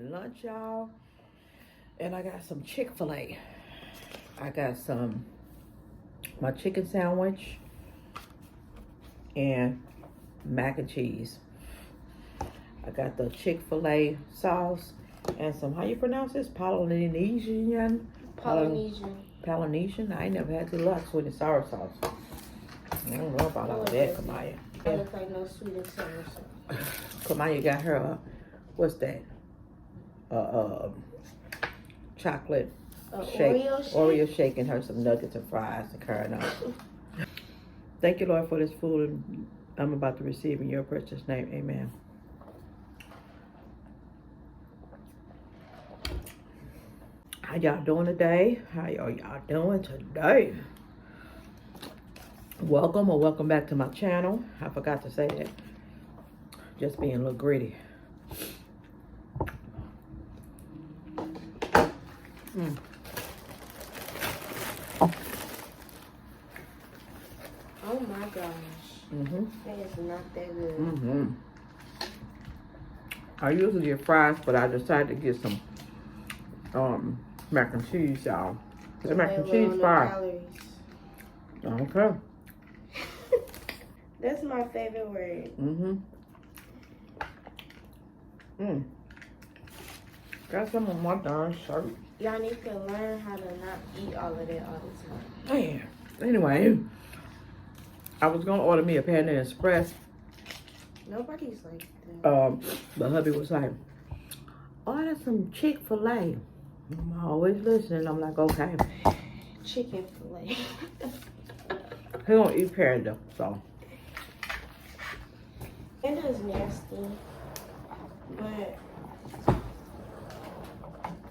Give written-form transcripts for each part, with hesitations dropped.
eating lunch, y'all. And I got some Chick-fil-A. I got my chicken sandwich and mac and cheese. I got the Chick-fil-A sauce and some, how you pronounce this? Polynesian? Polynesian? I ain't never had deluxe with the sour sauce. I don't know about all that, Kamaya. It looks like no sweet and sour sauce. Kamaya got her, what's that? Chocolate shake. Oreo shake and her some nuggets and fries and curry. Thank you, Lord, for this food and I'm about to receive in your precious name. Amen. How y'all doing today? How y'all doing today? Welcome or welcome back to my channel. I forgot to say that. Just being a little gritty. Oh my gosh. That is not that good. I usually get fries, but I decided to get some mac and cheese, y'all. The mac and cheese fries. Okay. That's my favorite word. Got some on my darn shirt. Y'all need to learn how to not eat all of that all the time. Man. Anyway, I was gonna order me a Panda Express. Nobody's like that. But hubby was like, order some Chick-fil-A. I'm always listening. I'm like, okay. Chicken fillet. He don't eat Panda, so. Panda is nasty, but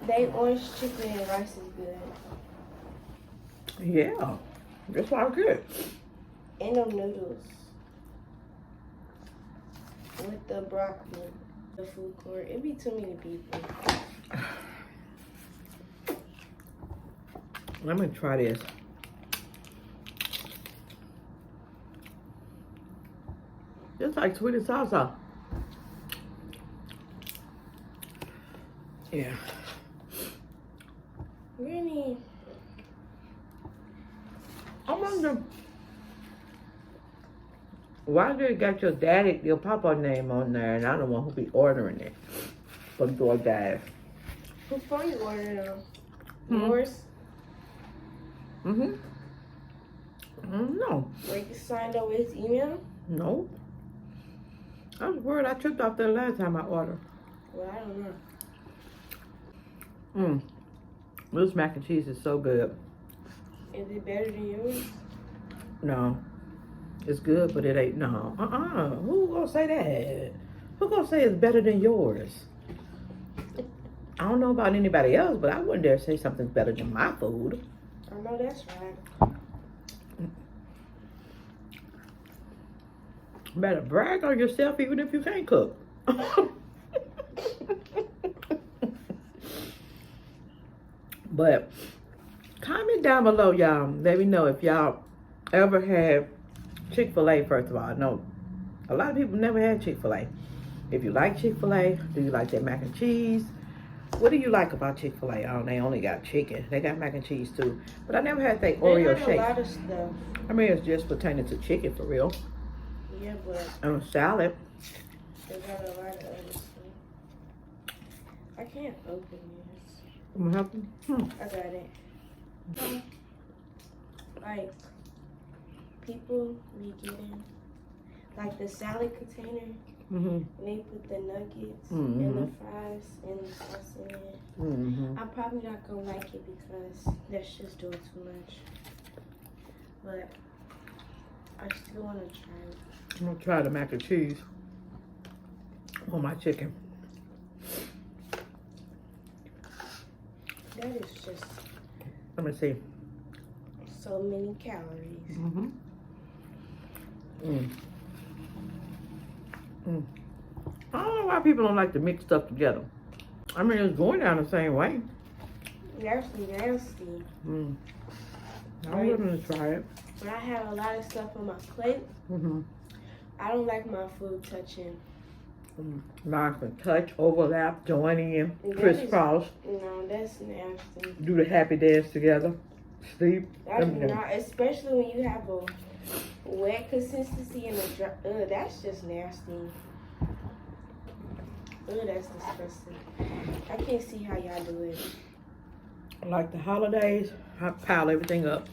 they orange chicken and rice is good. Yeah, that's why I'm good. And them noodles with the broccoli, the food court. It'd be too many people. Let me try this. Just like sweet and salsa. Yeah. Really? I wonder why they got your daddy, your papa name on there, and I'm the one who be ordering it from DoorDash. Before you order them, yours? No. Were you signed up with his email? No. I was worried I tripped off there last time I ordered. Well, I don't know. This mac and cheese is so good. Is it better than yours? No. It's good, but it ain't. No. Who gonna say that? Who gonna say it's better than yours? I don't know about anybody else, but I wouldn't dare say something's better than my food. I know that's right. Better brag on yourself even if you can't cook. But comment down below, y'all. Let me know if y'all ever had Chick-fil-A, first of all. I know a lot of people never had Chick-fil-A. If you like Chick-fil-A, do you like their mac and cheese? What do you like about Chick-fil-A? Oh, they only got chicken. They got mac and cheese too. But I never had their Oreo shake. They got a lot of stuff. I mean, it's just pertaining to chicken for real. Yeah, but... And salad. They got a lot of other stuff. I can't open this. What happened? I got it. Like, people be getting, like, the salad container. And they put the nuggets and the fries and the sauce in it. I'm probably not gonna like it because that's just doing too much. But I still wanna try it. I'm gonna try the mac and cheese on my chicken. That is just Let me see. so many calories. I don't know why people don't like to mix stuff together. I mean, it's going down the same way. Nasty. I'm willing to try it. When I have a lot of stuff on my plate, I don't like my food touching Nice and touch, overlap, join in, That crisscross, No, that's nasty. do the happy dance together, sleep. That's not, especially when you have a wet consistency and a dry. That's just nasty. That's disgusting. I can't see how y'all do it. Like the holidays, I pile everything up.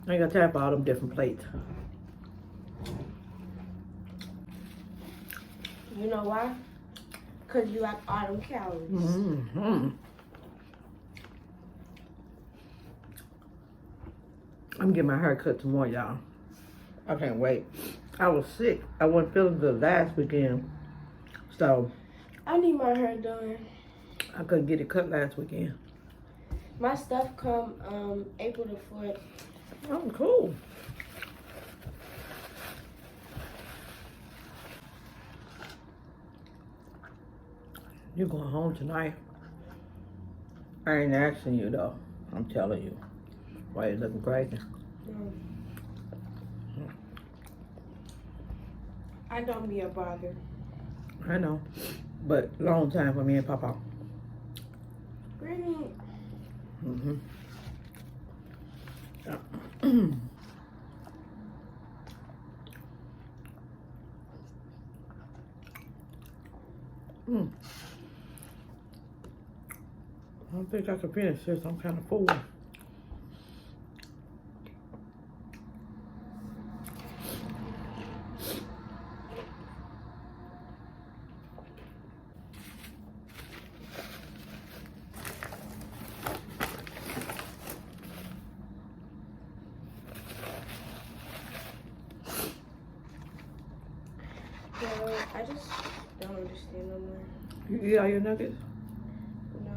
I ain't got time for all them different plates. You know why? Because you have all them calories. Mm-hmm. I'm getting my hair cut tomorrow, y'all. I can't wait. I was sick. I wasn't feeling good last weekend. So I need my hair done. I couldn't get it cut last weekend. My stuff come April the 4th. Oh, cool. You going home tonight? I ain't asking you though. I'm telling you. Why you looking crazy? I don't be a bother. I know. But long time for me and Papa. Really? Mm-hmm. I don't think I can finish this. I'm kind of full. No, I just don't understand no more. You eat all your nuggets? No.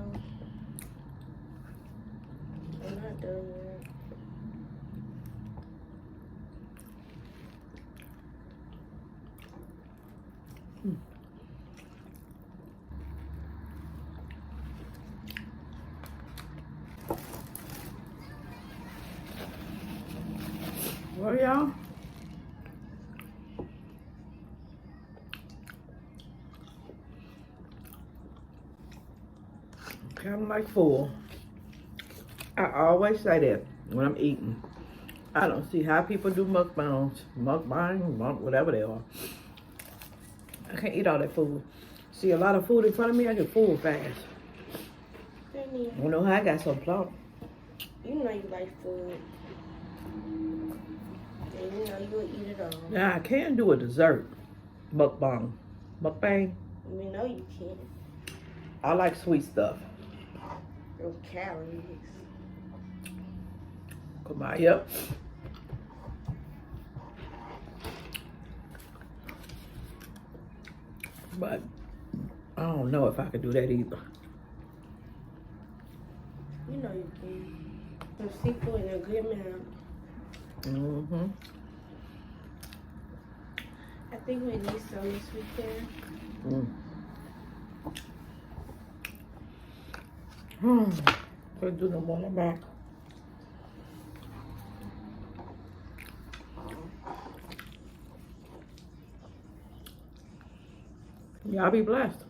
I'm not done yet. Well, y'all. Kind of like full. I always say that when I'm eating. I don't see how people do mukbangs, whatever they are. I can't eat all that food. See a lot of food in front of me, I get full fast. Brittany, I don't know how I got so plump. you know you like food. And you know you'll eat it all. Now I can do a dessert mukbang. Mukbang. We know you can. I like sweet stuff. Those calories. Come on, yep. But I don't know if I could do that either. You know you can. Some seafood in a good amount. Mm-hmm. I think we need some this weekend. Could do no more than that. Y'all be blessed.